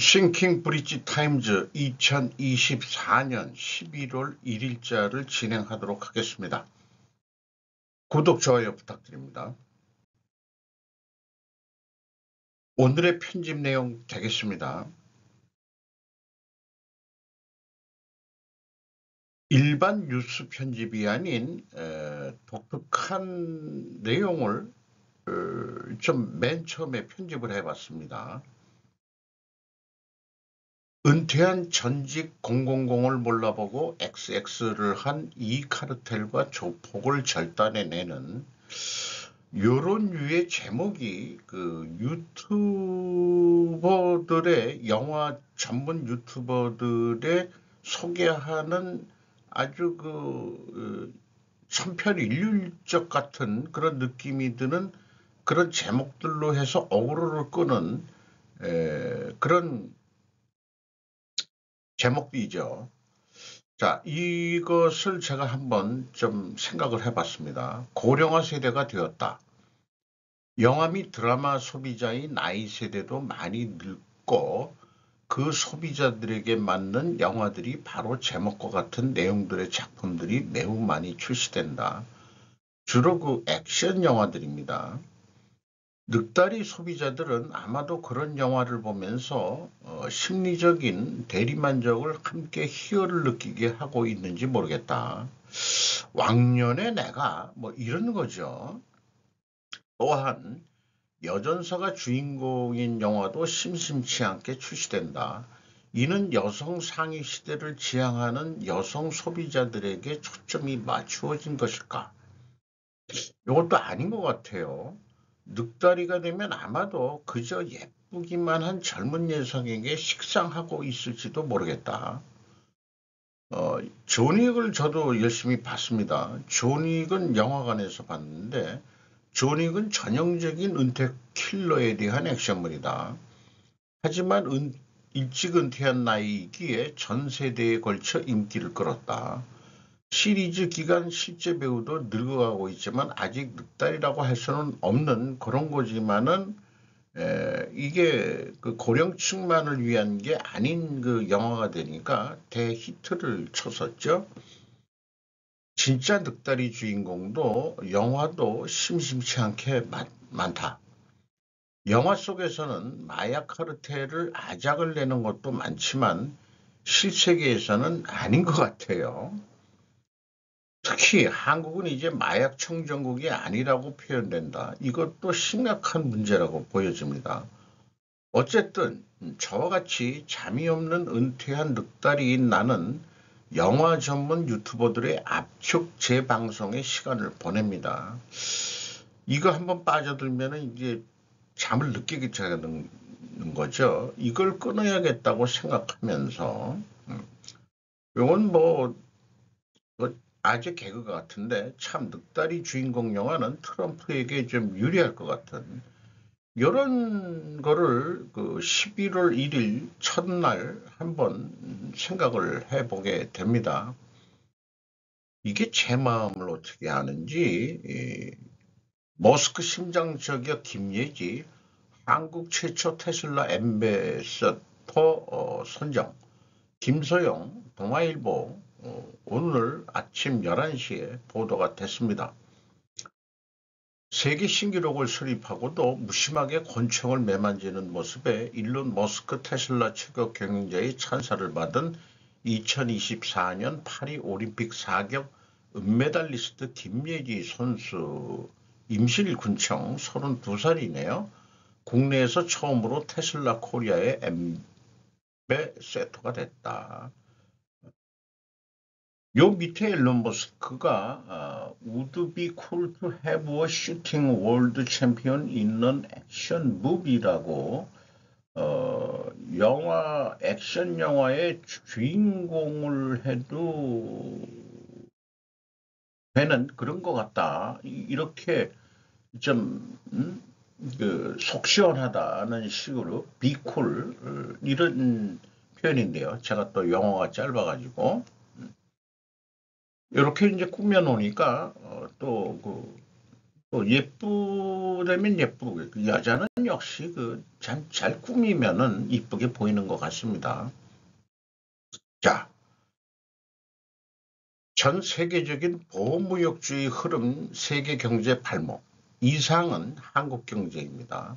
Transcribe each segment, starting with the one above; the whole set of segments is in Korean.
싱킹 브릿지 타임즈 2024년 11월 1일자를 진행하도록 하겠습니다. 구독, 좋아요 부탁드립니다. 오늘의 편집 내용 되겠습니다. 일반 뉴스 편집이 아닌 독특한 내용을 좀 맨 처음에 편집을 해봤습니다. 은퇴한 전직 000을 몰라보고 XX를 한 이 카르텔과 조폭을 절단해내는 요런 류의 제목이 그 유튜버들의 영화 전문 유튜버들의 소개하는 아주 천편일률적 같은 그런 느낌이 드는 그런 제목들로 해서 어그로를 끄는 그런 제목이죠. 자, 이것을 제가 한번 좀 생각을 해봤습니다. 고령화 세대가 되었다. 영화 및 드라마 소비자의 나이 세대도 많이 늙고 그 소비자들에게 맞는 영화들이 바로 제목과 같은 내용들의 작품들이 매우 많이 출시된다. 주로 그 액션 영화들입니다. 늑다리 소비자들은 아마도 그런 영화를 보면서 심리적인 대리만족을 함께 희열을 느끼게 하고 있는지 모르겠다. 왕년에 내가 뭐 이런 거죠. 또한 여전사가 주인공인 영화도 심심치 않게 출시된다. 이는 여성 상위 시대를 지향하는 여성 소비자들에게 초점이 맞추어진 것일까? 이것도 아닌 것 같아요. 늑다리가 되면 아마도 그저 예쁘기만 한 젊은 여성에게 식상하고 있을지도 모르겠다. 존윅을 저도 열심히 봤습니다. 존윅은 영화관에서 봤는데 존윅은 전형적인 은퇴 킬러에 대한 액션물이다. 하지만 일찍 은퇴한 나이이기에 전 세대에 걸쳐 인기를 끌었다. 시리즈 기간 실제 배우도 늙어가고 있지만 아직 늑다리라고 할 수는 없는 그런 거지만은 이게 그 고령층만을 위한 게 아닌 그 영화가 되니까 대히트를 쳤었죠. 진짜 늑다리 주인공도 영화도 심심치 않게 많다. 영화 속에서는 마약 카르텔을 아작을 내는 것도 많지만 실세계에서는 아닌 것 같아요. 특히 한국은 이제 마약 청정국이 아니라고 표현된다. 이것도 심각한 문제라고 보여집니다. 어쨌든 저와 같이 잠이 없는 은퇴한 늑다리인 나는 영화 전문 유튜버들의 압축 재방송에 시간을 보냅니다. 이거 한번 빠져들면 이제 잠을 늦게 기차는 거죠. 이걸 끊어야겠다고 생각하면서 이건 뭐 아재 개그 같은데 참 늑다리 주인공 영화는 트럼프에게 좀 유리할 것 같은 이런 거를 그 11월 1일 첫날 한번 생각을 해보게 됩니다. 이게 제 마음을 어떻게 아는지 머스크 심장저격 김예지 한국 최초 테슬라 엠베서더 선정 김소영 동아일보 오늘 아침 11시에 보도가 됐습니다. 세계 신기록을 수립하고도 무심하게 권총을 매만지는 모습에 일론 머스크 테슬라 최고 경영자의 찬사를 받은 2024년 파리 올림픽 사격 은메달리스트 김예지 선수 임실 군청 32살이네요. 국내에서 처음으로 테슬라 코리아의 엠베세터가 됐다. 요 밑에 일론 머스크가 would be cool to have a shooting world champion in an action movie라고 영화 액션 영화의 주인공을 해도 되는 그런 것 같다. 이렇게 좀 속 시원하다는 식으로 be cool 이런 표현인데요. 제가 또 영어가 짧아가지고 이렇게 이제 꾸며놓으니까 또그 또 예쁘다면 예쁘고 그 여자는 역시 그 잘 꾸미면은 이쁘게 보이는 것 같습니다. 자, 전 세계적인 보호무역주의 흐름 세계 경제 발목 이상은 한국 경제입니다.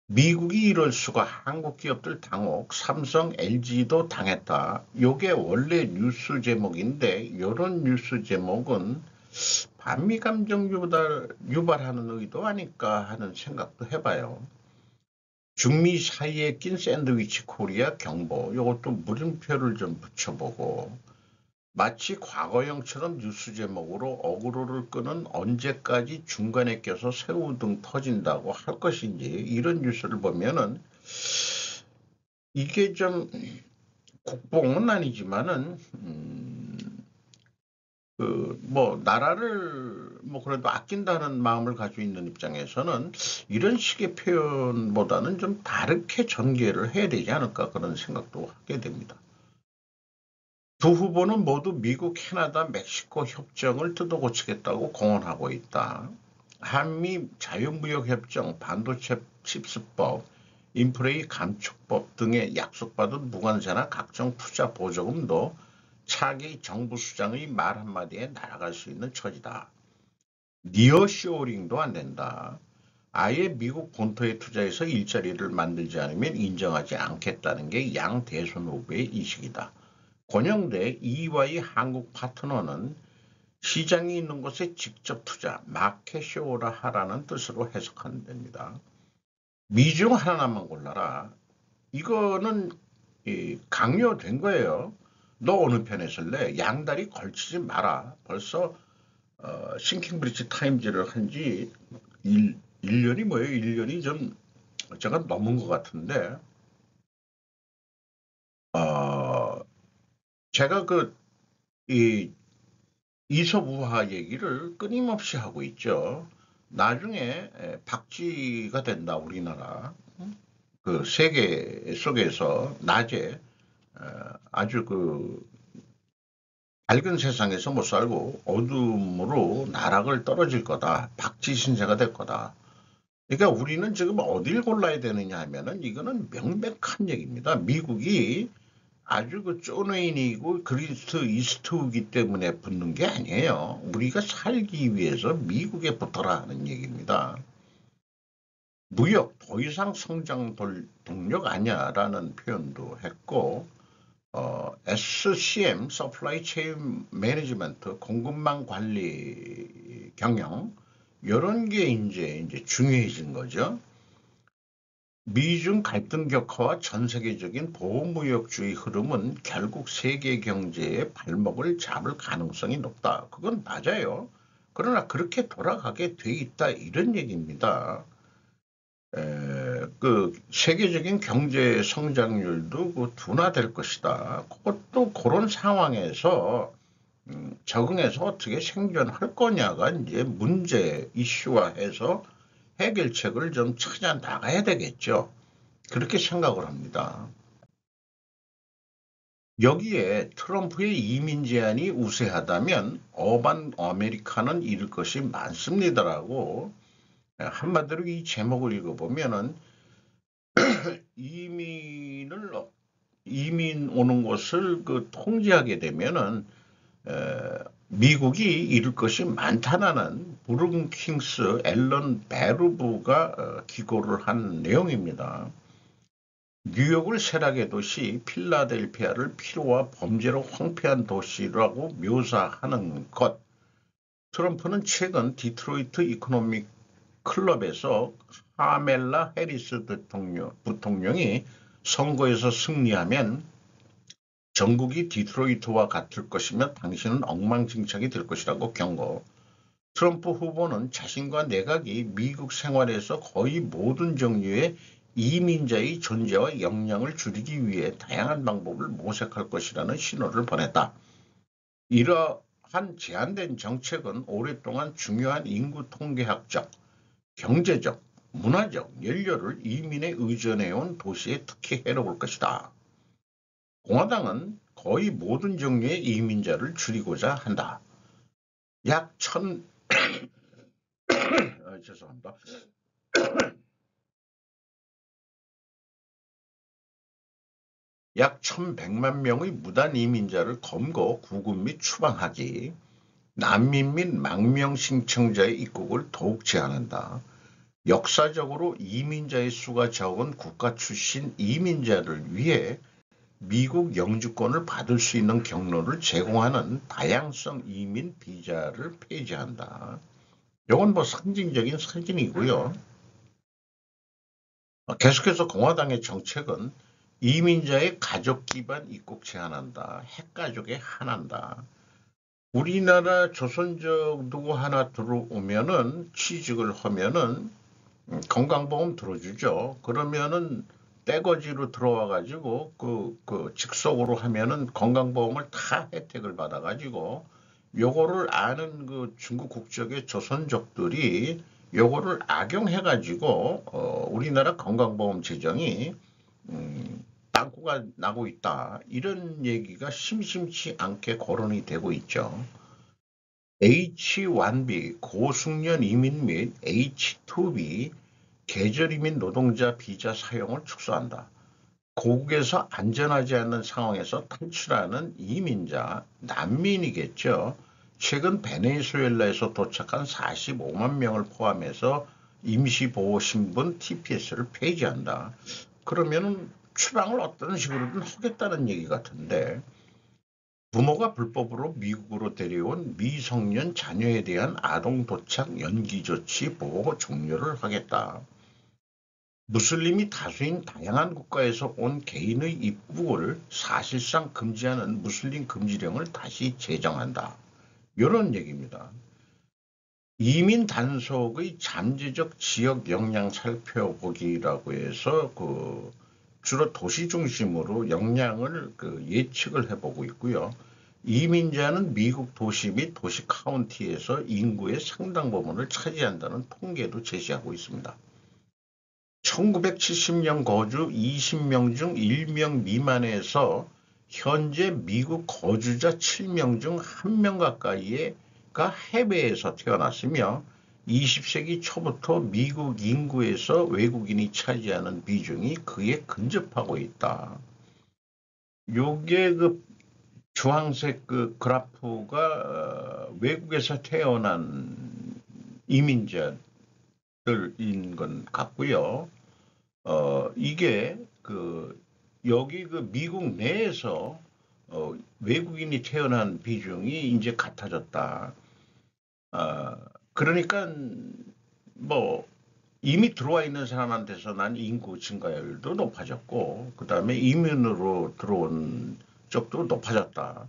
미국이 이럴 수가 한국 기업들 당혹, 삼성, LG도 당했다. 요게 원래 뉴스 제목인데 이런 뉴스 제목은 반미 감정 유발하는 의도 아닐까 하는 생각도 해봐요. 중미 사이에 낀 샌드위치 코리아 경보 요것도 물음표를 좀 붙여보고 마치 과거형처럼 뉴스 제목으로 어그로를 끄는 언제까지 중간에 껴서 새우등 터진다고 할 것인지 이런 뉴스를 보면은 이게 좀 국뽕은 아니지만은 그 뭐 나라를 뭐 그래도 아낀다는 마음을 가지고 있는 입장에서는 이런 식의 표현보다는 좀 다르게 전개를 해야 되지 않을까 그런 생각도 하게 됩니다. 두 후보는 모두 미국, 캐나다, 멕시코 협정을 뜯어고치겠다고 공언하고 있다. 한미 자유무역협정, 반도체 칩스법, 인플레이 감축법 등의 약속받은 무관세나 각종 투자 보조금도 차기 정부 수장의 말 한마디에 날아갈 수 있는 처지다. 니어쇼링도 안 된다. 아예 미국 본토에 투자해서 일자리를 만들지 않으면 인정하지 않겠다는 게 양 대선 후보의 이식이다. 권영대 이와이 한국 파트너는 시장이 있는 곳에 직접 투자, 마켓쇼라 하라는 뜻으로 해석하는 됩니다. 미중 하나만 골라라. 이거는 강요된 거예요. 너 어느 편에 설래? 양다리 걸치지 마라. 벌써 싱킹브리지 타임즈를 한 지 1년이 뭐예요? 1년이 좀 제가 넘은 것 같은데 어, 제가 이 이솝우화 얘기를 끊임없이 하고 있죠. 나중에 박쥐가 된다 우리나라. 그 세계 속에서 낮에 아주 그 밝은 세상에서 못 살고 어둠으로 나락을 떨어질 거다. 박쥐 신세가 될 거다. 그러니까 우리는 지금 어딜 골라야 되느냐 하면은 이거는 명백한 얘기입니다. 미국이 아주 그 쪼네인이고 그리스 이스트우기 때문에 붙는 게 아니에요. 우리가 살기 위해서 미국에 붙어라 하는 얘기입니다. 무역 더 이상 성장 동력 아니야라는 표현도 했고 SCM Supply Chain Management 공급망 관리 경영 이런 게 이제 중요해진 거죠. 미중 갈등 격화와 전 세계적인 보호무역주의 흐름은 결국 세계 경제의 발목을 잡을 가능성이 높다. 그건 맞아요. 그러나 그렇게 돌아가게 돼 있다 이런 얘기입니다. 그 세계적인 경제 성장률도 그 둔화될 것이다. 그것도 그런 상황에서 적응해서 어떻게 생존할 거냐가 이제 문제 이슈화해서 해결책을 좀 찾아 나가야 되겠죠. 그렇게 생각을 합니다. 여기에 트럼프의 이민 제한이 우세하다면 어반 아메리카는 잃을 것이 많습니다라고 한마디로 이 제목을 읽어보면은 이민을 이민 오는 것을 그 통제하게 되면은 미국이 잃을 것이 많다는 브룬킹스 앨런 베르브가 기고를 한 내용입니다. 뉴욕을 쇠락의 도시, 필라델피아를 피로와 범죄로 황폐한 도시라고 묘사하는 것. 트럼프는 최근 디트로이트 이코노믹 클럽에서 카멜라 해리스 부통령이 선거에서 승리하면 전국이 디트로이트와 같을 것이며 당신은 엉망진창이 될 것이라고 경고. 트럼프 후보는 자신과 내각이 미국 생활에서 거의 모든 종류의 이민자의 존재와 역량을 줄이기 위해 다양한 방법을 모색할 것이라는 신호를 보냈다. 이러한 제한된 정책은 오랫동안 중요한 인구 통계학적, 경제적, 문화적 연료를 이민에 의존해온 도시에 특히 해로울 것이다. 공화당은 거의 모든 종류의 이민자를 줄이고자 한다. 약 죄송합니다. 약 1100만 명의 무단 이민자를 검거, 구금 및 추방하기, 난민 및 망명 신청자의 입국을 더욱 제한한다. 역사적으로 이민자의 수가 적은 국가 출신 이민자를 위해 미국 영주권을 받을 수 있는 경로를 제공하는 다양성 이민 비자를 폐지한다. 이건 뭐 상징적인 사진이고요. 계속해서 공화당의 정책은 이민자의 가족 기반 입국 제한한다. 핵가족에 한한다. 우리나라 조선족 누구 하나 들어오면은 취직을 하면은 건강보험 들어주죠. 그러면은 떼거지로 들어와가지고 그 직속으로 하면은 건강보험을 다 혜택을 받아가지고 요거를 아는 그 중국 국적의 조선족들이 요거를 악용해가지고 우리나라 건강보험 재정이 땅구가 나고 있다. 이런 얘기가 심심치 않게 거론이 되고 있죠. H1B 고숙련 이민 및 H2B 계절 이민 노동자 비자 사용을 축소한다. 고국에서 안전하지 않는 상황에서 탈출하는 이민자, 난민이겠죠. 최근 베네수엘라에서 도착한 45만 명을 포함해서 임시보호신분 TPS를 폐지한다. 그러면은 추방을 어떤 식으로든 하겠다는 얘기 같은데, 부모가 불법으로 미국으로 데려온 미성년 자녀에 대한 아동 도착 연기 조치 보호 종료를 하겠다. 무슬림이 다수인 다양한 국가에서 온 개인의 입국을 사실상 금지하는 무슬림 금지령을 다시 제정한다. 이런 얘기입니다. 이민 단속의 잠재적 지역 역량 살펴보기라고 해서 주로 도시 중심으로 역량을 예측을 해보고 있고요. 이민자는 미국 도시 및 도시 카운티에서 인구의 상당 부분을 차지한다는 통계도 제시하고 있습니다. 1970년 거주 20명 중 1명 미만에서 현재 미국 거주자 7명 중 1명 가까이가 해외에서 태어났으며 20세기 초부터 미국 인구에서 외국인이 차지하는 비중이 그에 근접하고 있다. 요게 주황색 그래프가 외국에서 태어난 이민자들인 건 같고요. 이게 여기 미국 내에서 외국인이 태어난 비중이 이제 같아졌다. 그러니까 뭐 이미 들어와 있는 사람한테서 난 인구 증가율도 높아졌고, 그 다음에 이민으로 들어온 쪽도 높아졌다.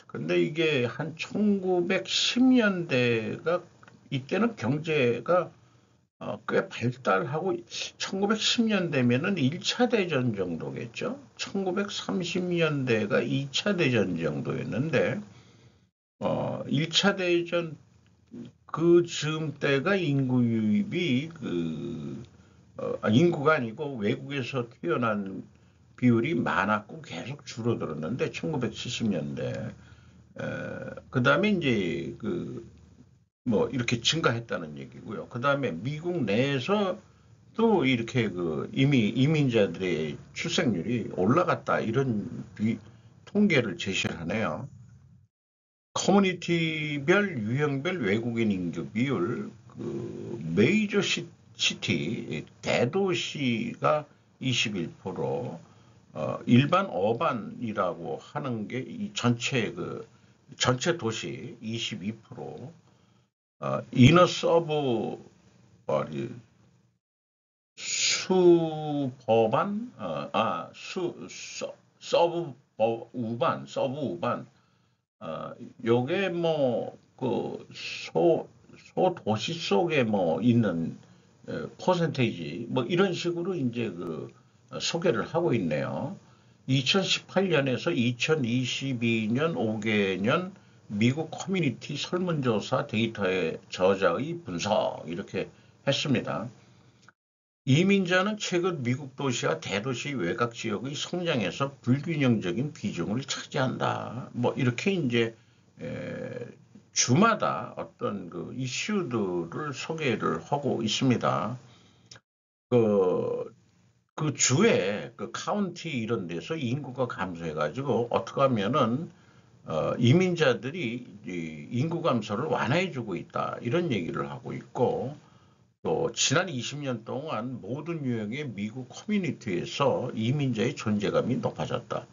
근데 이게 한 1910년대가 이때는 경제가 꽤 발달하고 1910년대면은 1차 대전 정도겠죠. 1930년대가 2차 대전 정도였는데 1차 대전 그 즈음 때가 인구 유입이 인구가 아니고 외국에서 태어난 비율이 많았고 계속 줄어들었는데 1970년대 그 다음에 이제 뭐 이렇게 증가했다는 얘기고요. 그 다음에 미국 내에서 또 이렇게 이미 이민자들의 출생률이 올라갔다 이런 통계를 제시를 하네요. 커뮤니티별 유형별 외국인 인구 비율 메이저 시티 대도시가 21%, 일반 어반이라고 하는 게 이 전체 도시 22%, 이너 서브 수버반, 서브 우반, 요게 뭐 소도시 속에 뭐 있는 퍼센테이지 뭐 이런 식으로 이제 소개를 하고 있네요. 2018년에서 2022년 5개년 미국 커뮤니티 설문조사 데이터의 저자의 분석 이렇게 했습니다. 이민자는 최근 미국 도시와 대도시 외곽 지역의 성장에서 불균형적인 비중을 차지한다. 뭐 이렇게 이제 주마다 어떤 그 이슈들을 소개를 하고 있습니다. 그 주에 그 카운티 이런 데서 인구가 감소해가지고 어떻게 하면은 이민자들이 이 인구 감소를 완화해주고 있다 이런 얘기를 하고 있고 또 지난 20년 동안 모든 유형의 미국 커뮤니티에서 이민자의 존재감이 높아졌다.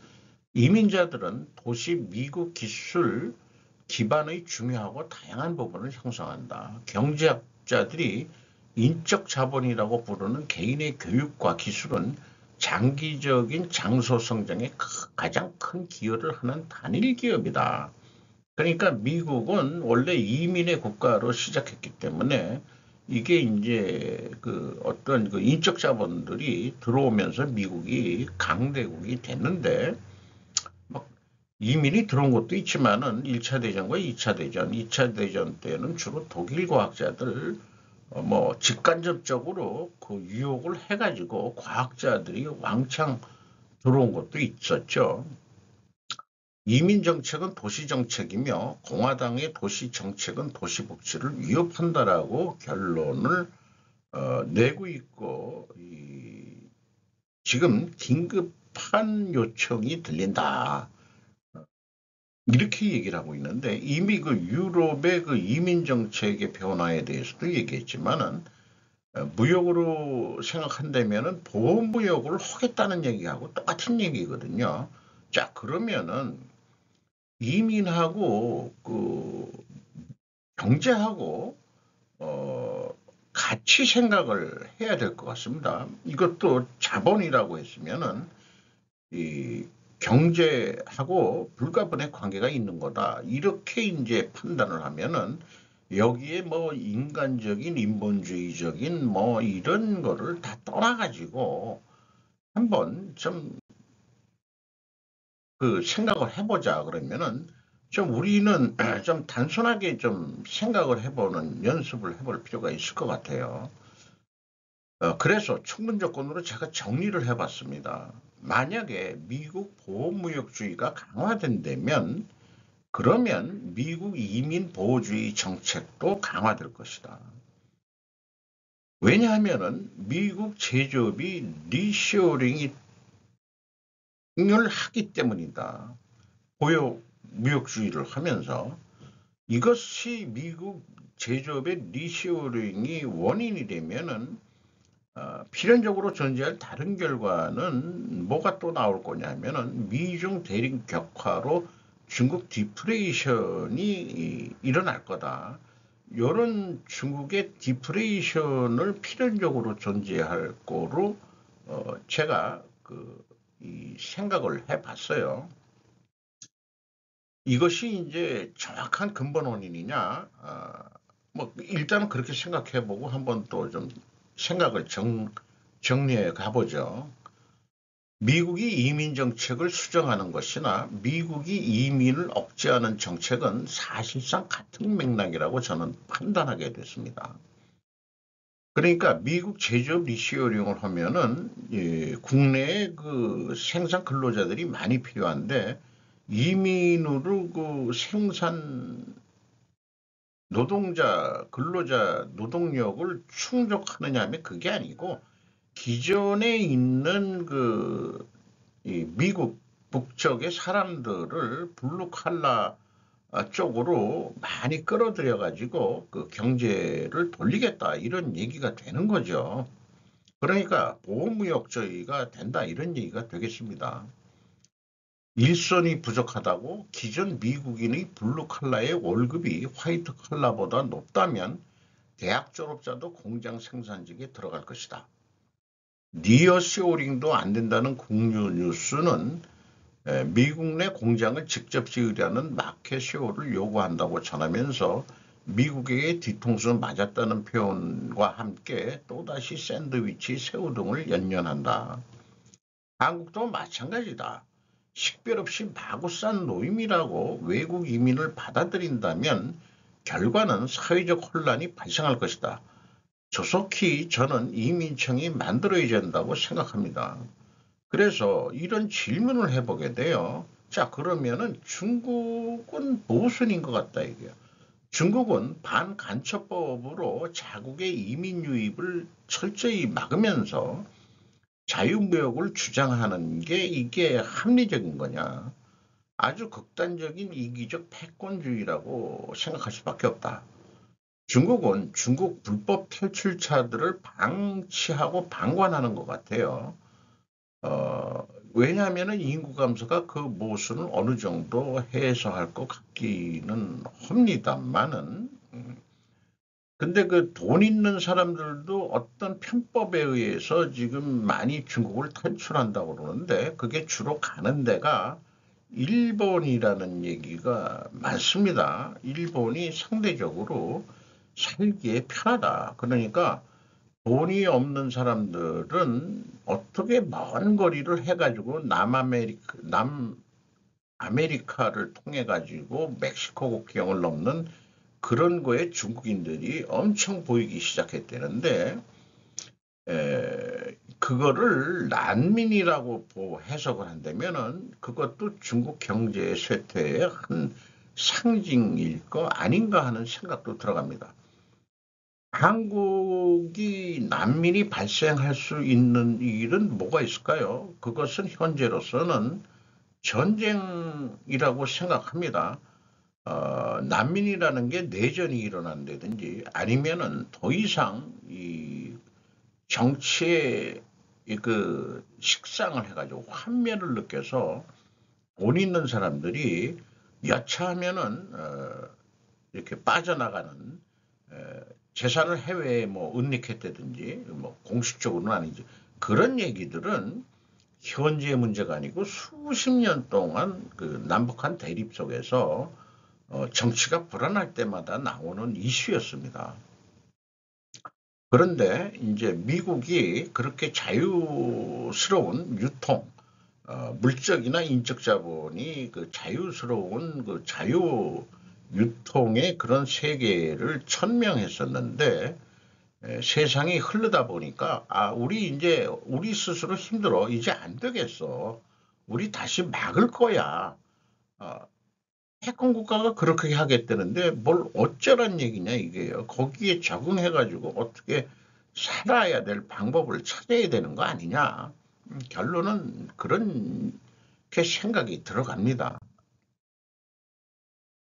이민자들은 도시 미국 기술 기반의 중요하고 다양한 부분을 형성한다. 경제학자들이 인적 자본이라고 부르는 개인의 교육과 기술은 장기적인 장소 성장에 가장 큰 기여를 하는 단일 기업이다. 그러니까 미국은 원래 이민의 국가로 시작했기 때문에 이게 이제 그 어떤 그 인적 자본들이 들어오면서 미국이 강대국이 됐는데 막 이민이 들어온 것도 있지만은 1차 대전과 2차 대전, 2차 대전 때는 주로 독일 과학자들 뭐 직간접적으로 그 유혹을 해가지고 과학자들이 왕창 들어온 것도 있었죠. 이민 정책은 도시 정책이며 공화당의 도시 정책은 도시 복지를 위협한다라고 결론을 내고 있고 지금 긴급한 요청이 들린다. 이렇게 얘기를 하고 있는데 이미 그 유럽의 그 이민 정책의 변화에 대해서도 얘기했지만은 무역으로 생각한다면은 보호무역을 하겠다는 얘기하고 똑같은 얘기거든요. 자, 그러면은 이민하고 그 경제하고 같이 생각을 해야 될 것 같습니다. 이것도 자본이라고 했으면은 이 경제하고 불가분의 관계가 있는 거다. 이렇게 이제 판단을 하면은 여기에 뭐 인간적인 인본주의적인 뭐 이런 거를 다 떠나가지고 한번 좀 그 생각을 해보자 그러면은 좀 우리는 좀 단순하게 좀 생각을 해보는 연습을 해볼 필요가 있을 것 같아요. 그래서 충분 조건으로 제가 정리를 해봤습니다. 만약에 미국 보호무역주의가 강화된다면 그러면 미국 이민 보호주의 정책도 강화될 것이다. 왜냐하면은 미국 제조업이 리쇼링을 하기 때문이다. 보호무역주의를 하면서 이것이 미국 제조업의 리쇼링이 원인이 되면은 필연적으로 존재할 다른 결과는 뭐가 또 나올 거냐면은 미중 대립 격화로 중국 디프레이션이 일어날 거다. 이런 중국의 디프레이션을 필연적으로 존재할 거로 제가 이 생각을 해봤어요. 이것이 이제 정확한 근본 원인이냐? 뭐 일단은 그렇게 생각해보고 한번 또 좀 생각을 정리해 가보죠. 미국이 이민 정책을 수정하는 것이나 미국이 이민을 억제하는 정책은 사실상 같은 맥락이라고 저는 판단하게 됐습니다. 그러니까 미국 제조업 리시어링을 하면은 국내에 그 생산 근로자들이 많이 필요한데 이민으로 그 생산 노동자, 근로자, 노동력을 충족하느냐 하면 그게 아니고 기존에 있는 이 미국 북쪽의 사람들을 블루칼라 쪽으로 많이 끌어들여 가지고 그 경제를 돌리겠다 이런 얘기가 되는 거죠. 그러니까 보호무역주의가 된다 이런 얘기가 되겠습니다. 일손이 부족하다고 기존 미국인의 블루칼라의 월급이 화이트 칼라보다 높다면 대학 졸업자도 공장 생산직에 들어갈 것이다. 니어쇼링도 안 된다는 국유 뉴스는 미국 내 공장을 직접 지으려는 마켓쇼를 요구한다고 전하면서 미국에게 뒤통수 맞았다는 표현과 함께 또다시 샌드위치, 새우 등을 연연한다. 한국도 마찬가지다. 식별 없이 마구 싼 노임이라고 외국 이민을 받아들인다면 결과는 사회적 혼란이 발생할 것이다. 조속히 저는 이민청이 만들어야 된다고 생각합니다. 그래서 이런 질문을 해보게 돼요. 자, 그러면은 중국은 무엇인 것 같다 이게요. 중국은 반간첩법으로 자국의 이민 유입을 철저히 막으면서 자유무역을 주장하는 게 이게 합리적인 거냐. 아주 극단적인 이기적 패권주의라고 생각할 수밖에 없다. 중국은 중국 불법 탈출자들을 방치하고 방관하는 것 같아요. 왜냐하면 인구 감소가 그 모순을 어느 정도 해소할 것 같기는 합니다만은, 근데 그 돈 있는 사람들도 어떤 편법에 의해서 지금 많이 중국을 탈출한다고 그러는데 그게 주로 가는 데가 일본이라는 얘기가 많습니다. 일본이 상대적으로 살기에 편하다. 그러니까 돈이 없는 사람들은 어떻게 먼 거리를 해가지고 남아메리카를 통해 가지고 멕시코 국경을 넘는 그런 거에 중국인들이 엄청 보이기 시작했다는데, 그거를 난민이라고 해석을 한다면은 그것도 중국 경제 쇠퇴의 한 상징일 거 아닌가 하는 생각도 들어갑니다. 한국이 난민이 발생할 수 있는 일은 뭐가 있을까요? 그것은 현재로서는 전쟁이라고 생각합니다. 난민이라는 게 내전이 일어난다든지 아니면은 더 이상 이 정치의 그 식상을 해가지고 환멸을 느껴서 돈 있는 사람들이 여차하면은 이렇게 빠져나가는, 재산을 해외에 뭐 은닉했다든지 뭐 공식적으로는 아니지, 그런 얘기들은 현재의 문제가 아니고 수십 년 동안 그 남북한 대립 속에서 정치가 불안할 때마다 나오는 이슈였습니다. 그런데 이제 미국이 그렇게 자유스러운 유통, 물적이나 인적 자본이 그 자유스러운 그 자유 유통의 그런 세계를 천명했었는데, 세상이 흐르다 보니까 우리 이제 우리 스스로 힘들어. 이제 안 되겠어. 우리 다시 막을 거야. 어, 패권 국가가 그렇게 하겠다는데 뭘 어쩌란 얘기냐 이게요. 거기에 적응해가지고 어떻게 살아야 될 방법을 찾아야 되는 거 아니냐. 결론은 그렇게 생각이 들어갑니다.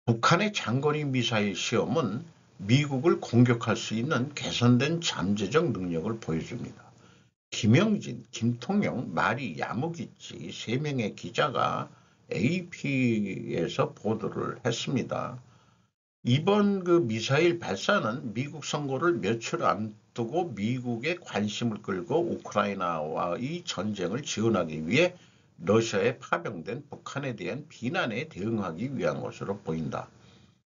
북한의 장거리 미사일 시험은 미국을 공격할 수 있는 개선된 잠재적 능력을 보여줍니다. 김영진, 김통영, 마리 야무기치 세 명의 기자가 AP에서 보도를 했습니다. 이번 그 미사일 발사는 미국 선거를 며칠 앞두고 미국의 관심을 끌고 우크라이나와의 전쟁을 지원하기 위해 러시아에 파병된 북한에 대한 비난에 대응하기 위한 것으로 보인다.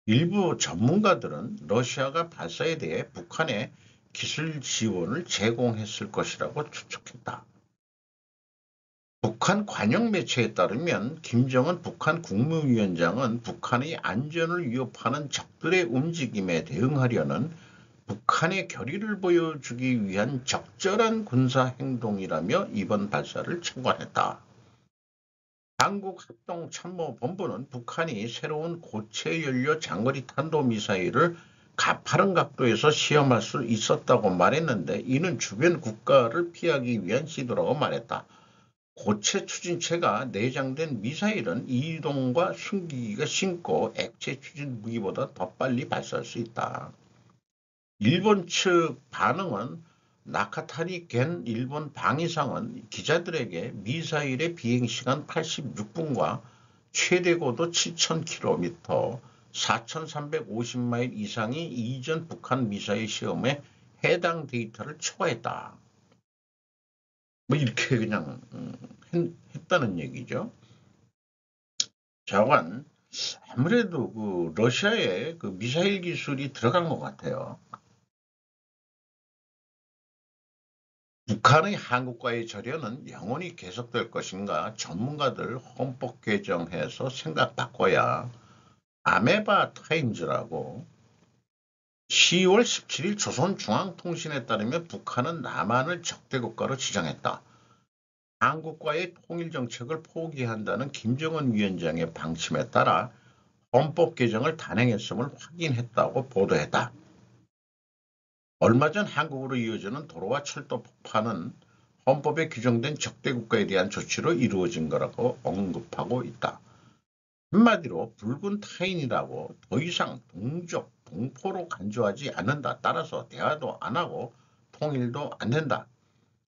일부 전문가들은 러시아가 발사에 대해 북한에 기술 지원을 제공했을 것이라고 추측했다. 북한 관영 매체에 따르면 김정은 북한 국무위원장은 북한의 안전을 위협하는 적들의 움직임에 대응하려는 북한의 결의를 보여주기 위한 적절한 군사 행동이라며 이번 발사를 청구했다. 한국합동참모본부는 북한이 새로운 고체 연료 장거리 탄도미사일을 가파른 각도에서 시험할 수 있었다고 말했는데 이는 주변 국가를 피하기 위한 시도라고 말했다. 고체 추진체가 내장된 미사일은 이동과 숨기기가 쉽고 액체 추진 무기보다 더 빨리 발사할 수 있다. 일본 측 반응은 나카타리 겐 일본 방위상은 기자들에게 미사일의 비행시간 86분과 최대 고도 7,000km, 4,350마일 이상이 이전 북한 미사일 시험에 해당 데이터를 초과했다. 뭐 이렇게 그냥 했다는 얘기죠. 저건 아무래도 그 러시아의 그 미사일 기술이 들어간 것 같아요. 북한의 한국과의 절연은 영원히 계속될 것인가? 전문가들 헌법 개정해서 생각 바꿔야. 아메바 타임즈라고 10월 17일 조선중앙통신에 따르면 북한은 남한을 적대국가로 지정했다. 한국과의 통일정책을 포기한다는 김정은 위원장의 방침에 따라 헌법 개정을 단행했음을 확인했다고 보도했다. 얼마 전 한국으로 이어지는 도로와 철도 폭파는 헌법에 규정된 적대 국가에 대한 조치로 이루어진 거라고 언급하고 있다. 한마디로 붉은 타인이라고 더 이상 동족, 동포로 간주하지 않는다. 따라서 대화도 안 하고 통일도 안 된다.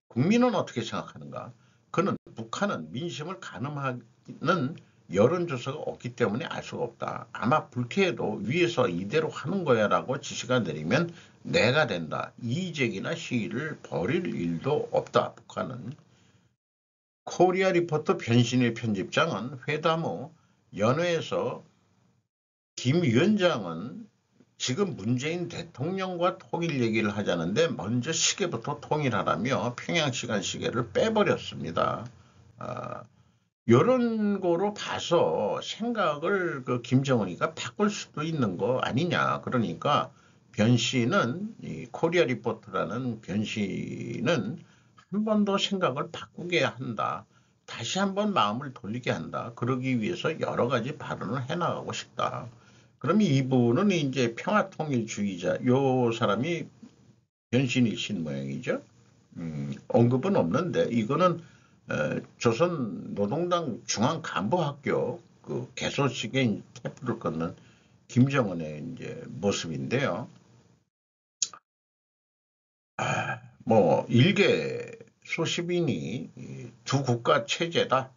국민은 어떻게 생각하는가? 그는 북한은 민심을 가늠하는 여론조사가 없기 때문에 알 수가 없다. 아마 불쾌해도 위에서 이대로 하는 거야 라고 지시가 내리면 내가 된다. 이의제기나 시위를 벌일 일도 없다. 북한은. 코리아 리포터 변신일 편집장은 회담 후 연회에서 김 위원장은 지금 문재인 대통령과 통일 얘기를 하자는데 먼저 시계부터 통일하라며 평양 시간 시계를 빼버렸습니다. 이런 거로 봐서 생각을 그 김정은이가 바꿀 수도 있는 거 아니냐. 그러니까 변씨는 이 코리아 리포트라는 변씨는 한 번 더 생각을 바꾸게 한다. 다시 한번 마음을 돌리게 한다. 그러기 위해서 여러 가지 발언을 해나가고 싶다. 그럼 이분은 이제 평화통일주의자, 요 사람이 변신이신 모양이죠. 언급은 없는데 이거는 조선 노동당 중앙간부학교 그 개소식의 태프를 걷는 김정은의 이제 모습인데요. 뭐 일개 소시민이 두 국가 체제다.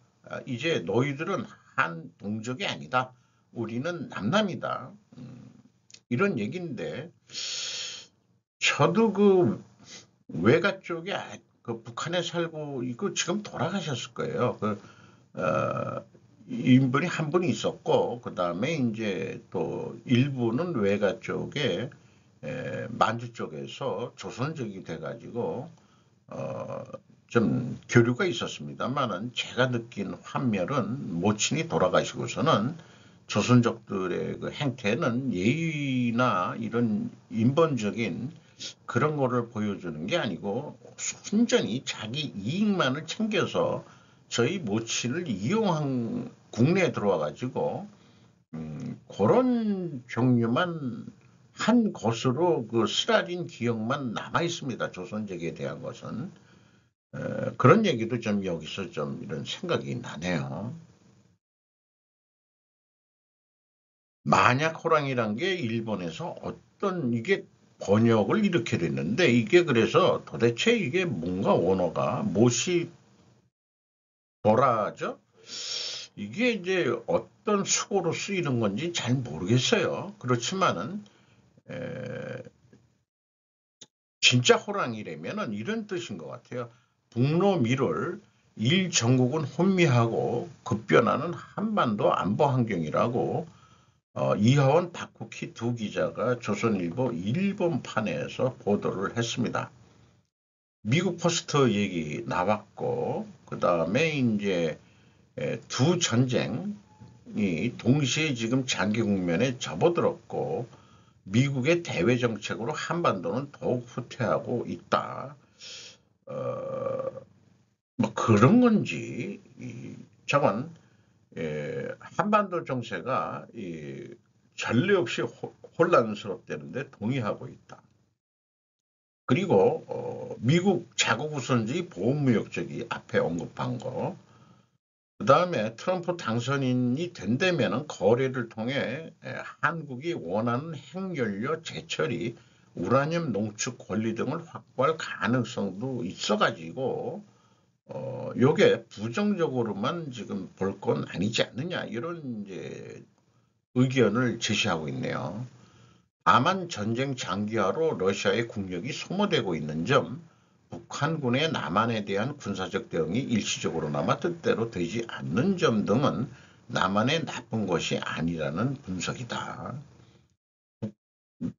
이제 너희들은 한 동족이 아니다. 우리는 남남이다. 이런 얘기인데 저도 그 외가 쪽에 그 북한에 살고 이거 지금 돌아가셨을 거예요. 인분이 한 분이 있었고 그 다음에 이제 또 일부는 외가 쪽에 만주 쪽에서 조선족이 돼가지고 좀 교류가 있었습니다만은 제가 느낀 환멸은 모친이 돌아가시고서는 조선족들의 그 행태는 예의나 이런 인본적인 그런 거를 보여주는 게 아니고 순전히 자기 이익만을 챙겨서 저희 모친을 이용한 국내에 들어와 가지고 그런 종류만 한 것으로 그 쓰라린 기억만 남아 있습니다. 조선족에 대한 것은. 그런 얘기도 좀 여기서 좀 이런 생각이 나네요. 만약 호랑이란 게 일본에서 어떤 이게 번역을 이렇게 됐는데 이게 그래서 도대체 이게 뭔가 원어가 못이 뭐라죠? 이게 이제 어떤 수고로 쓰이는 건지 잘 모르겠어요. 그렇지만은 진짜 호랑이라면은 이런 뜻인 것 같아요. 북로미를 일전국은 혼미하고 급변하는 한반도 안보 환경이라고 이하원 박국희 두 기자가 조선일보 일본판에서 보도를 했습니다. 미국 포스트 얘기 나왔고 그 다음에 이제 두 전쟁이 동시에 지금 장기 국면에 접어들었고 미국의 대외 정책으로 한반도는 더욱 후퇴하고 있다. 뭐 그런 건지 저건 한반도 정세가 전례 없이 혼란스럽다는데 동의하고 있다. 그리고 미국 자국 우선주의 보호무역적이 앞에 언급한 거. 그 다음에 트럼프 당선인이 된다면 거래를 통해 한국이 원하는 핵연료 재처리, 우라늄 농축 권리 등을 확보할 가능성도 있어가지고 요게 부정적으로만 지금 볼 건 아니지 않느냐 이런 이제 의견을 제시하고 있네요. 다만 전쟁 장기화로 러시아의 국력이 소모되고 있는 점, 북한군의 남한에 대한 군사적 대응이 일시적으로나마 뜻대로 되지 않는 점 등은 남한의 나쁜 것이 아니라는 분석이다.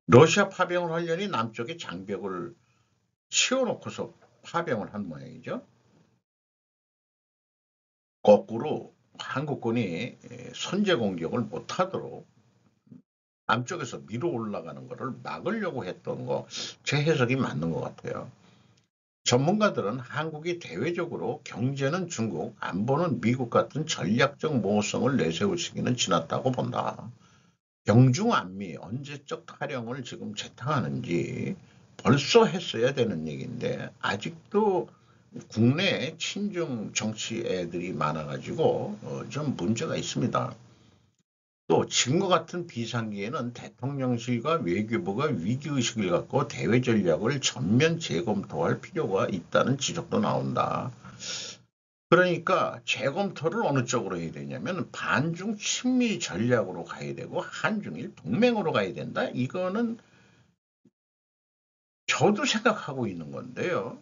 러시아 파병을 하려니 남쪽에 장벽을 치워놓고서 파병을 한 모양이죠. 거꾸로 한국군이 선제 공격을 못하도록 남쪽에서 밀어 올라가는 것을 막으려고 했던 거 제 해석이 맞는 것 같아요. 전문가들은 한국이 대외적으로 경제는 중국, 안보는 미국 같은 전략적 모호성을 내세울 시기는 지났다고 본다. 경중안미 언제적 타령을 지금 재탕하는지 벌써 했어야 되는 얘기인데 아직도 국내에 친중 정치 애들이 많아가지고 좀 문제가 있습니다. 또 지금과 같은 비상기에는 대통령실과 외교부가 위기의식을 갖고 대외 전략을 전면 재검토할 필요가 있다는 지적도 나온다. 그러니까 재검토를 어느 쪽으로 해야 되냐면 반중 친미 전략으로 가야 되고 한중일 동맹으로 가야 된다. 이거는 저도 생각하고 있는 건데요.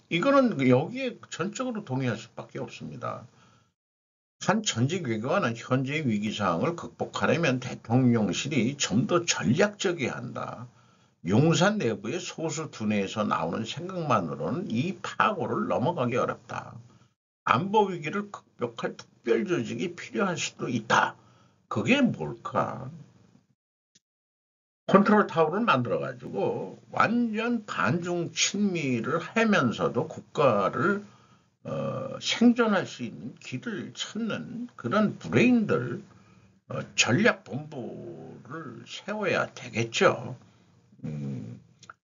이거는 여기에 전적으로 동의할 수밖에 없습니다. 한 전직 외교관은 현재의 위기 상황을 극복하려면 대통령실이 좀 더 전략적이어야 한다. 용산 내부의 소수 두뇌에서 나오는 생각만으로는 이 파고를 넘어가기 어렵다. 안보 위기를 극복할 특별 조직이 필요할 수도 있다. 그게 뭘까? 컨트롤 타워를 만들어가지고 완전 반중 친미를 하면서도 국가를 생존할 수 있는 길을 찾는 그런 브레인들 전략본부를 세워야 되겠죠.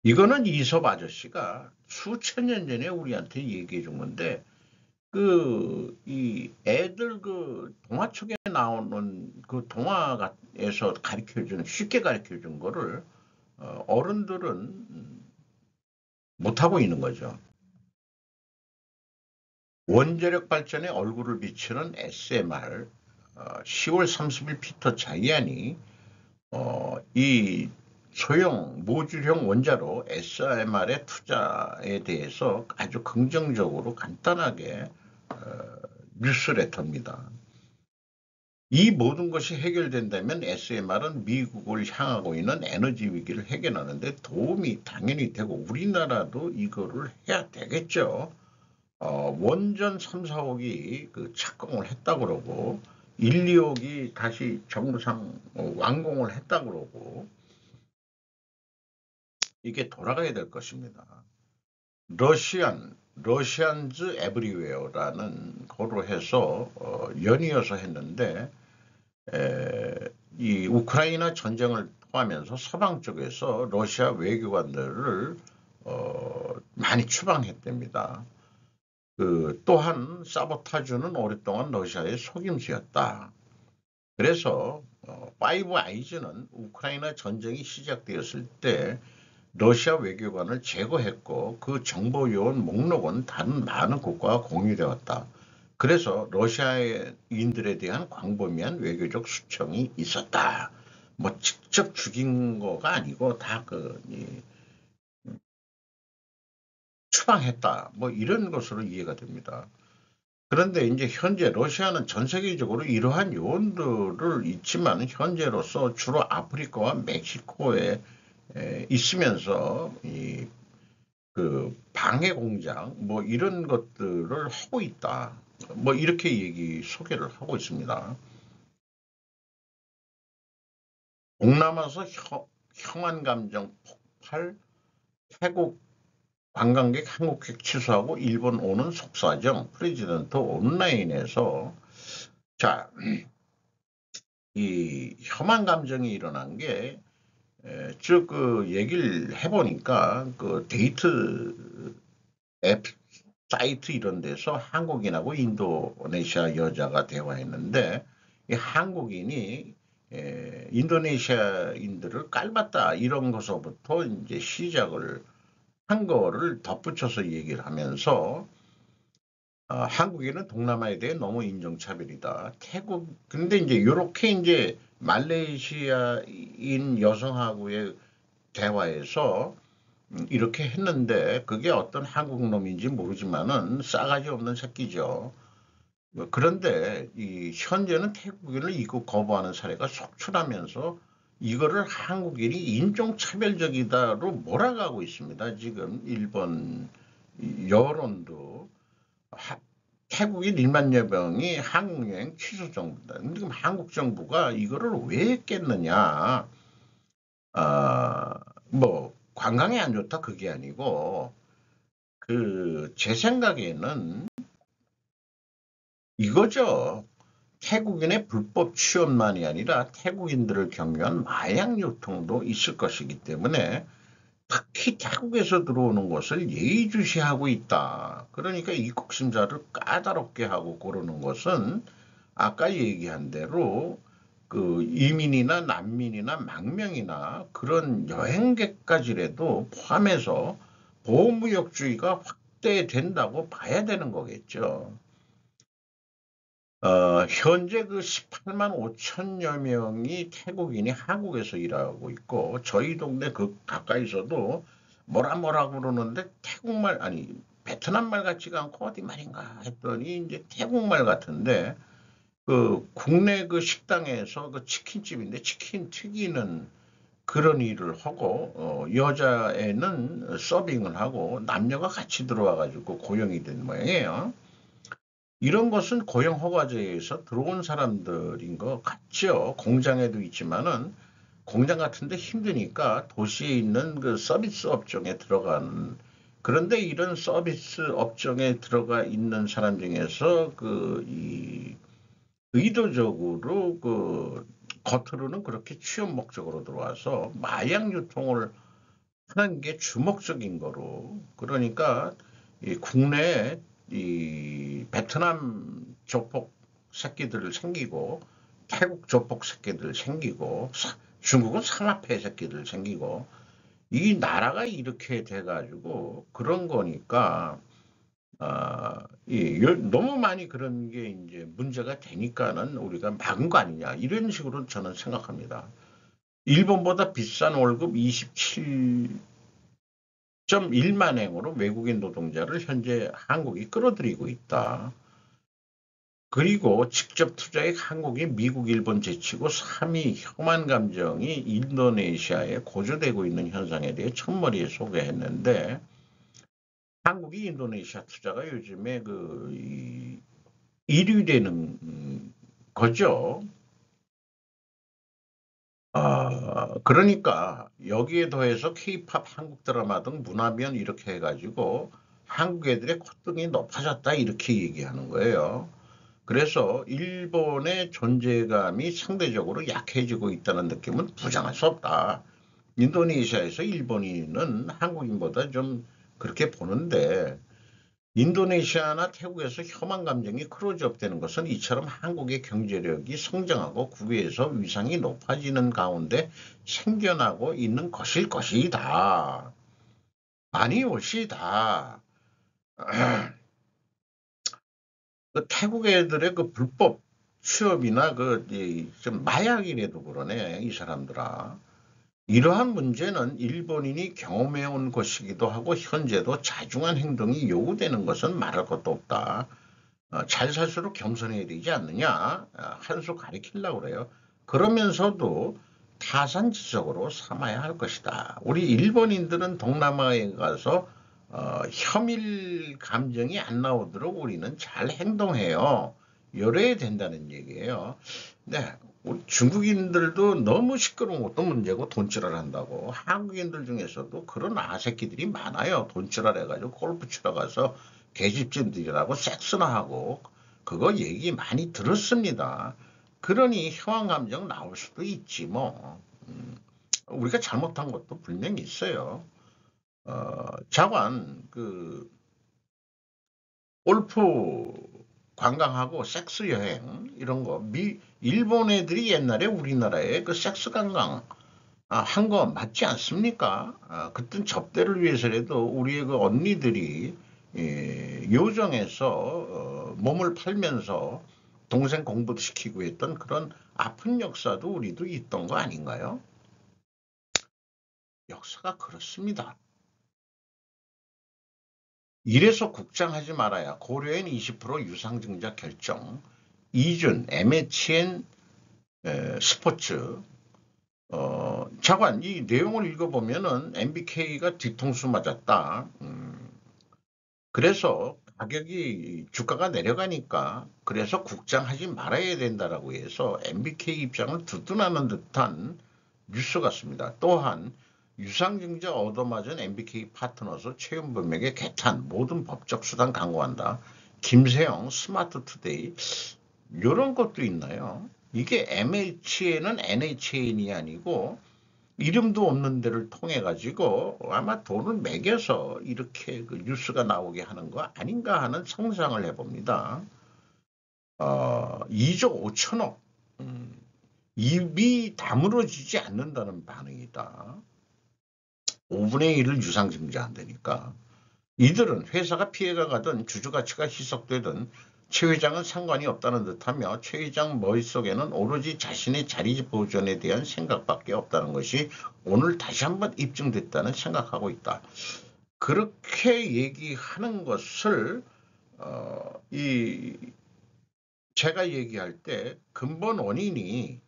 이거는 이섭 아저씨가 수천 년 전에 우리한테 얘기해 준 건데 이 애들 동화책에 나오는 그 동화에서 쉽게 가르쳐 준 거를 어른들은 못하고 있는 거죠. 원자력 발전에 얼굴을 비치는 SMR, 10월 30일 피터 자이안이 이 소형 모듈형 원자로 SMR의 투자에 대해서 아주 긍정적으로 간단하게 뉴스레터입니다. 이 모든 것이 해결된다면 SMR은 미국을 향하고 있는 에너지 위기를 해결하는데 도움이 당연히 되고 우리나라도 이거를 해야 되겠죠. 원전 3, 4억이 착공을 했다 그러고 1, 2억이 다시 정상 완공을 했다 그러고 이게 돌아가야 될 것입니다. 러시안즈 에브리웨어라는 거로 해서 연이어서 했는데 이 우크라이나 전쟁을 통하면서 서방 쪽에서 러시아 외교관들을 많이 추방했답니다. 또한 사보타주는 오랫동안 러시아의 속임수였다. 그래서 파이브 아이즈는 우크라이나 전쟁이 시작되었을 때 러시아 외교관을 제거했고 그 정보 요원 목록은 다른 많은 국가와 공유되었다. 그래서 러시아인들에 대한 광범위한 외교적 수청이 있었다. 뭐 직접 죽인 거가 아니고 다 추방했다. 뭐 이런 것으로 이해가 됩니다. 그런데 이제 현재 러시아는 전 세계적으로 이러한 요원들을 있지만 현재로서 주로 아프리카와 멕시코에 있으면서 방해 공작 뭐 이런 것들을 하고 있다. 뭐 이렇게 소개를 하고 있습니다. 동남아에서 형한 감정 폭발, 태국 관광객 한국객 취소하고 일본 오는 속사정 프레지던트 온라인에서 자, 이 혐한 감정이 일어난 게 즉 얘기를 해보니까 데이트 앱 사이트 이런 데서 한국인하고 인도네시아 여자가 대화했는데 이 한국인이 인도네시아인들을 깔봤다 이런 것서부터 이제 시작을 한 거를 덧붙여서 얘기를 하면서 한국인은 동남아에 대해 너무 인종차별이다. 근데 이제 요렇게 이제 말레이시아인 여성하고의 대화에서 이렇게 했는데 그게 어떤 한국 놈인지 모르지만은 싸가지 없는 새끼죠. 그런데 현재는 태국인을 입국 거부하는 사례가 속출하면서 이거를 한국인이 인종차별적이다로 몰아가고 있습니다. 지금 일본 여론도 태국인 1만여 명이 한국 여행 취소 정부다. 지금 한국 정부가 이거를 왜 했겠느냐. 뭐 관광이 안 좋다 그게 아니고 제 생각에는 이거죠. 태국인의 불법 취업만이 아니라 태국인들을 경유한 마약 유통도 있을 것이기 때문에 특히 태국에서 들어오는 것을 예의주시하고 있다. 그러니까 입국 심사를 까다롭게 하고 고르는 것은 아까 얘기한 대로 그 이민이나 난민이나 망명이나 그런 여행객까지라도 포함해서 보호무역주의가 확대된다고 봐야 되는 거겠죠. 현재 그 18만 5천여 명이 태국인이 한국에서 일하고 있고, 저희 동네 그 가까이서도 뭐라 그러는데 태국말, 아니, 베트남 말 같지가 않고 어디 말인가 했더니 이제 태국말 같은데, 그 국내 그 식당에서 그 치킨집인데 치킨 튀기는 그런 일을 하고, 여자애는 서빙을 하고 남녀가 같이 들어와가지고 고용이 된 모양이에요. 이런 것은 고용허가제에서 들어온 사람들인 것 같죠. 공장에도 있지만은 공장 같은데 힘드니까 도시에 있는 그 서비스 업종에 들어가는, 그런데 이런 서비스 업종에 들어가 있는 사람 중에서 이 의도적으로 그 겉으로는 그렇게 취업 목적으로 들어와서 마약 유통을 하는 게 주목적인 거로, 그러니까 이 국내에 이 베트남 조폭 새끼들 생기고 태국 조폭 새끼들 생기고 중국은 삼합회 새끼들 생기고 이 나라가 이렇게 돼가지고 그런 거니까 너무 많이 그런 게 이제 문제가 되니까는 우리가 막은 거 아니냐 이런 식으로 저는 생각합니다. 일본보다 비싼 월급 27.1만 행으로 외국인 노동자를 현재 한국이 끌어들이고 있다. 그리고 직접 투자액 한국이 미국, 일본 제치고 3위 혐한 감정이 인도네시아에 고조되고 있는 현상에 대해 첫머리에 소개했는데 한국이 인도네시아 투자가 요즘에 1위 되는 거죠. 그러니까 여기에 더해서 케이팝 한국 드라마 등 문화면 이렇게 해가지고 한국 애들의 콧등이 높아졌다 이렇게 얘기하는 거예요. 그래서 일본의 존재감이 상대적으로 약해지고 있다는 느낌은 부정할 수 없다. 인도네시아에서 일본인은 한국인보다 좀 그렇게 보는데 인도네시아나 태국에서 혐한 감정이 크로즈업되는 것은 이처럼 한국의 경제력이 성장하고 국외에서 위상이 높아지는 가운데 생겨나고 있는 것일 것이다. 아니오시다. 그 태국 애들의 그 불법 취업이나 좀 마약이라도 그러네, 이 사람들아. 이러한 문제는 일본인이 경험해온 것이기도 하고 현재도 자중한 행동이 요구되는 것은 말할 것도 없다. 잘 살수록 겸손해야 되지 않느냐? 한 수 가리키려고 그래요. 그러면서도 타산지석으로 삼아야 할 것이다. 우리 일본인들은 동남아에 가서 혐일 감정이 안 나오도록 우리는 잘 행동해요. 이래야 된다는 얘기예요. 네, 우리 중국인들도 너무 시끄러운 것도 문제고 돈지랄 한다고. 한국인들 중에서도 그런 아새끼들이 많아요. 돈지랄 해가지고 골프 치러 가서 계집진들이라고 섹스나 하고 그거 얘기 많이 들었습니다. 그러니 혐한 감정 나올 수도 있지 뭐. 우리가 잘못한 것도 분명히 있어요. 자관 골프 관광하고 섹스 여행 이런 거 일본 애들이 옛날에 우리나라에 그 섹스 관광 한 거 맞지 않습니까? 그땐 접대를 위해서라도 우리의 그 언니들이 요정에서 몸을 팔면서 동생 공부도 시키고 했던 그런 아픈 역사도 우리도 있던 거 아닌가요? 역사가 그렇습니다. 이래서 국장하지 말아야 고려인 20% 유상증자 결정, 이준, MHN 스포츠, 자관 이 내용을 읽어보면은 MBK가 뒤통수 맞았다. 그래서 가격이 주가가 내려가니까 그래서 국장하지 말아야 된다라고 해서 MBK 입장을 두둔하는 듯한 뉴스 같습니다. 또한 유상증자 얻어맞은 MBK 파트너서 최윤범에게 개탄 모든 법적 수단 강구한다. 김세영 스마트투데이 이런 것도 있나요? 이게 MHA는 NHAN이 아니고 이름도 없는 데를 통해 가지고 아마 돈을 매겨서 이렇게 그 뉴스가 나오게 하는 거 아닌가 하는 상상을 해봅니다. 2조 5천억. 입이 다물어지지 않는다는 반응이다. 5분의 1을 유상증자한다니까. 이들은 회사가 피해가 가든 주주가치가 희석되든 최 회장은 상관이 없다는 듯하며 최 회장 머릿속에는 오로지 자신의 자리 보존에 대한 생각밖에 없다는 것이 오늘 다시 한번 입증됐다는 생각하고 있다. 그렇게 얘기하는 것을 제가 얘기할 때 근본 원인이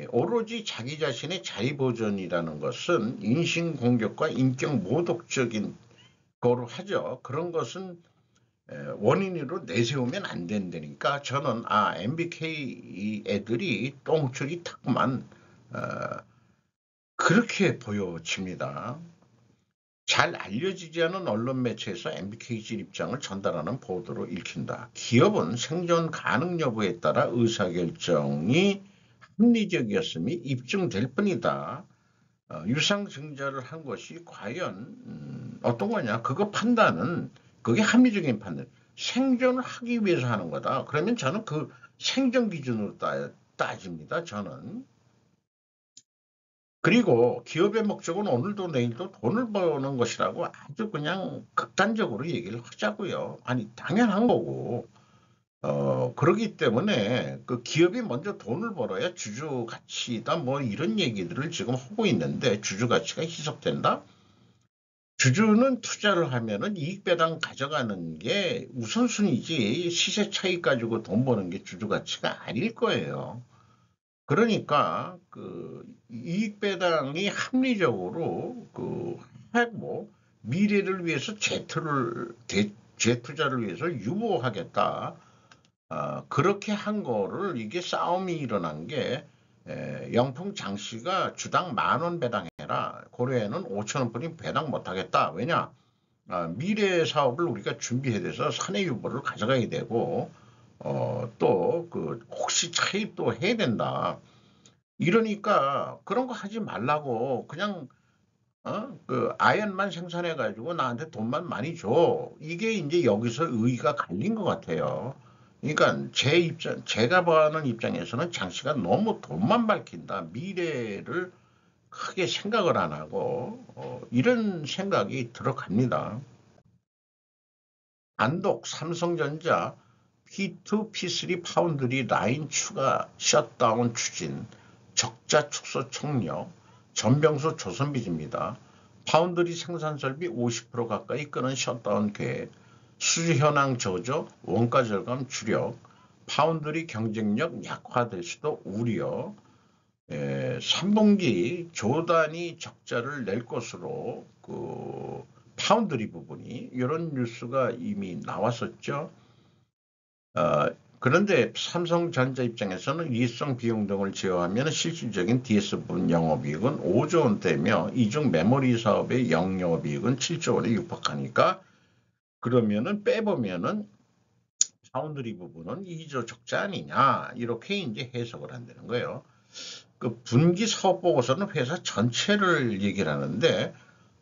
오로지 자기 자신의 자리 보존이라는 것은 인신공격과 인격 모독적인 거로 하죠. 그런 것은 원인으로 내세우면 안 된다니까 저는 MBK 애들이 똥줄이 탔구만 그렇게 보여집니다. 잘 알려지지 않은 언론 매체에서 MBKG 입장을 전달하는 보도로 읽힌다. 기업은 생존 가능 여부에 따라 의사결정이 합리적이었음이 입증될 뿐이다. 유상증자를 한 것이 과연 어떤 거냐. 그거 판단은 그게 합리적인 판단. 생존을 하기 위해서 하는 거다. 그러면 저는 그 생존 기준으로 따집니다. 저는. 그리고 기업의 목적은 오늘도 내일도 돈을 버는 것이라고 아주 그냥 극단적으로 얘기를 하자고요. 아니 당연한 거고. 그러기 때문에 그 기업이 먼저 돈을 벌어야 주주 가치다 뭐 이런 얘기들을 지금 하고 있는데 주주 가치가 희석된다? 주주는 투자를 하면은 이익 배당 가져가는 게 우선순위지 시세 차익 가지고 돈 버는 게 주주 가치가 아닐 거예요. 그러니까 그 이익 배당이 합리적으로 그 하고 미래를 위해서 재투자를 위해서 유보하겠다. 그렇게 한 거를 이게 싸움이 일어난 게 영풍 장 씨가 주당 10,000원 배당해라. 고려에는 5,000원뿐이 배당 못하겠다. 왜냐? 미래 사업을 우리가 준비해야 돼서 사내 유보를 가져가야 되고 또 그 혹시 차입도 해야 된다. 이러니까 그런 거 하지 말라고 그냥 그 아연만 생산해 가지고 나한테 돈만 많이 줘. 이게 이제 여기서 의의가 갈린 것 같아요. 그러니까 제가 보는 입장에서는 장 씨가 너무 돈만 밝힌다. 미래를 크게 생각을 안 하고 이런 생각이 들어갑니다. 안독, 삼성전자, P2, P3 파운드리 라인 추가 셧다운 추진, 적자 축소 총력, 전병수 조선비즈입니다. 파운드리 생산 설비 50% 가까이 끄는 셧다운 계획, 수주 현황 저조, 원가 절감 주력, 파운드리 경쟁력 약화될 수도 우려, 3분기 조단위 적자를 낼 것으로 그 파운드리 부분이 이런 뉴스가 이미 나왔었죠. 그런데 삼성전자 입장에서는 일성 비용 등을 제어하면 실질적인 DS 부분 영업이익은 5조 원대며 이중 메모리 사업의 영업이익은 7조 원에 육박하니까 그러면은 빼보면은 파운드리 부분은 2조 적자 아니냐 이렇게 이제 해석을 한다는 거예요. 그 분기 사업 보고서는 회사 전체를 얘기를 하는데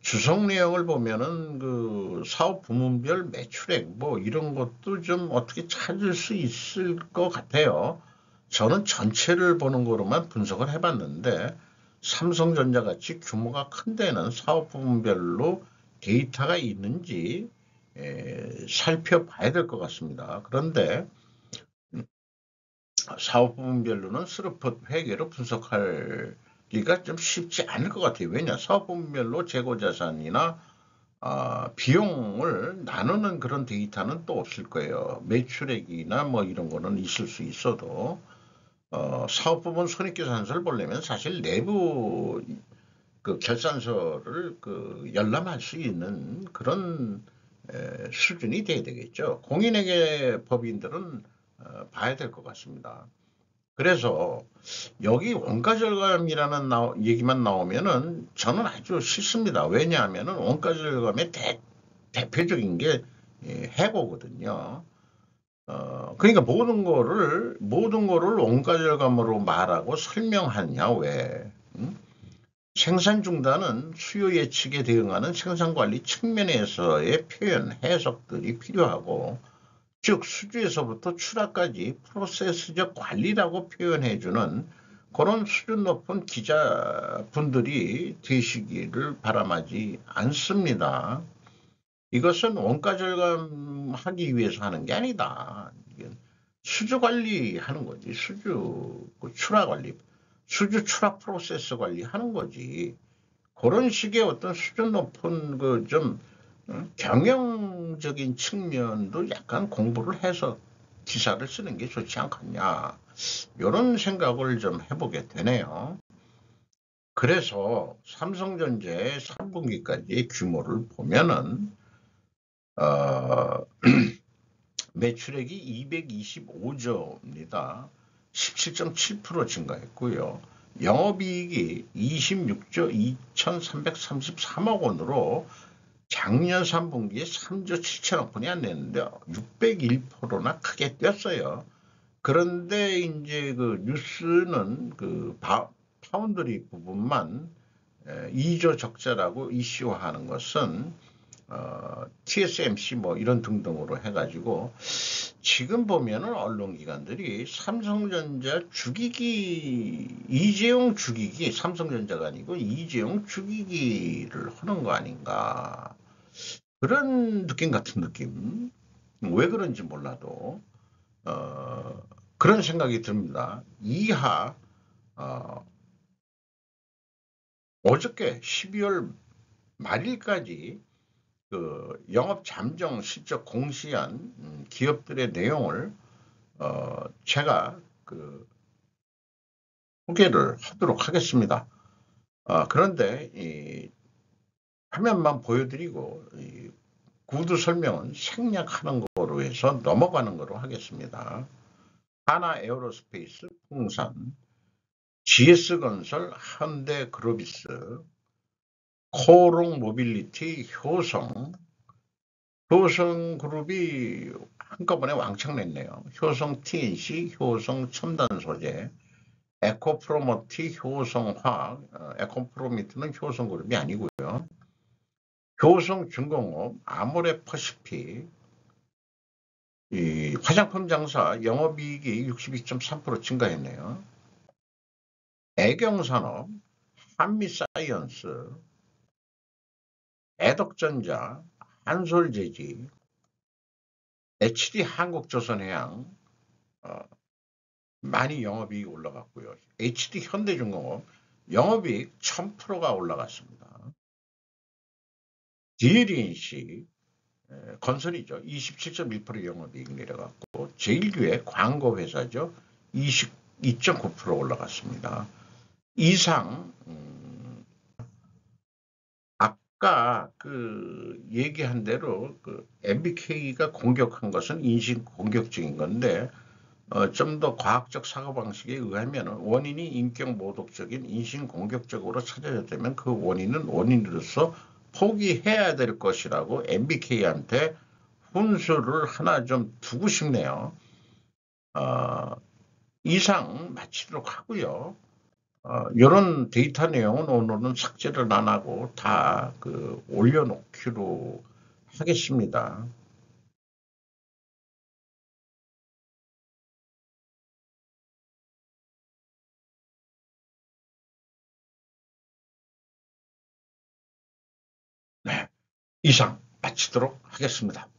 주석 내용을 보면은 그 사업 부문별 매출액 뭐 이런 것도 좀 어떻게 찾을 수 있을 것 같아요. 저는 전체를 보는 거로만 분석을 해봤는데 삼성전자 같이 규모가 큰 데는 사업 부문별로 데이터가 있는지 살펴봐야 될 것 같습니다. 그런데 사업 부문별로는 스루펫 회계로 분석하기가 좀 쉽지 않을 것 같아요. 왜냐? 사업 부문별로 재고 자산이나 비용을 나누는 그런 데이터는 또 없을 거예요. 매출액이나 뭐 이런 거는 있을 수 있어도 사업 부문 손익계산서를 보려면 사실 내부 그 결산서를 그 열람할 수 있는 그런 수준이 돼야 되겠죠. 공인회계 법인들은 봐야 될 것 같습니다. 그래서 여기 원가 절감이라는 얘기만 나오면은 저는 아주 싫습니다. 왜냐하면은 원가 절감의 대표적인 게 해고거든요. 그러니까 모든 거를 원가 절감으로 말하고 설명하냐, 왜? 응? 생산 중단은 수요 예측에 대응하는 생산 관리 측면에서의 표현, 해석들이 필요하고, 즉 수주에서부터 출하까지 프로세스적 관리라고 표현해주는 그런 수준 높은 기자분들이 되시기를 바람하지 않습니다. 이것은 원가 절감하기 위해서 하는 게 아니다. 수주 관리하는 거지. 수주 출하 관리, 수주 출하 프로세스 관리하는 거지. 그런 식의 어떤 수준 높은 좀 경영적인 측면도 약간 공부를 해서 기사를 쓰는 게 좋지 않겠냐. 이런 생각을 좀 해보게 되네요. 그래서 삼성전자의 3분기까지의 규모를 보면은 어, 매출액이 225조입니다. 17.7% 증가했고요. 영업이익이 26조 2,333억 원으로 작년 3분기에 3조 7천억 원이 안 냈는데 601%나 크게 뛰었어요. 그런데 이제 그 뉴스는 그 파운드리 부분만 2조 적자라고 이슈화하는 것은 TSMC 뭐 이런 등등으로 해가지고 지금 보면은 언론기관들이 삼성전자 죽이기, 이재용 죽이기, 삼성전자가 아니고 이재용 죽이기를 하는 거 아닌가. 그런 느낌 같은 느낌. 왜 그런지 몰라도, 어, 그런 생각이 듭니다. 이하, 어, 어저께 12월 말일까지 그 영업 잠정 실적 공시한 기업들의 내용을 제가 그 소개를 하도록 하겠습니다. 그런데 이 화면만 보여드리고 이 구두 설명은 생략하는 거로 해서 넘어가는 거로 하겠습니다. 하나 에어로스페이스, 풍산, GS건설, 현대그로비스, 코롱 모빌리티, 효성그룹이 한꺼번에 왕창 냈네요. 효성 TNC, 효성 첨단소재, 에코프로머티, 효성화학, 에코프로미트는 효성그룹이 아니고요. 효성중공업, 아모레퍼시픽, 이 화장품 장사 영업이익이 62.3% 증가했네요. 애경산업, 한미사이언스, 애덕전자, 한솔재지, HD한국조선해양 많이 영업이익이 올라갔고요. HD현대중공업 영업이익 1000%가 올라갔습니다. DL인시 건설이죠. 27.1% 영업이익 내려갔고 제일교회 광고회사죠. 22.9% 올라갔습니다. 이상 아까 그 얘기한 대로 그 MBK가 공격한 것은 인신 공격적인 건데 좀 더 과학적 사고방식에 의하면 원인이 인격 모독적인 인신 공격적으로 찾아졌다면 그 원인은 원인으로서 포기해야 될 것이라고 MBK한테 훈수를 하나 좀 두고 싶네요. 이상 마치도록 하고요. 이런 데이터 내용은 오늘은 삭제를 안 하고 다 그 올려놓기로 하겠습니다. 네, 이상 마치도록 하겠습니다.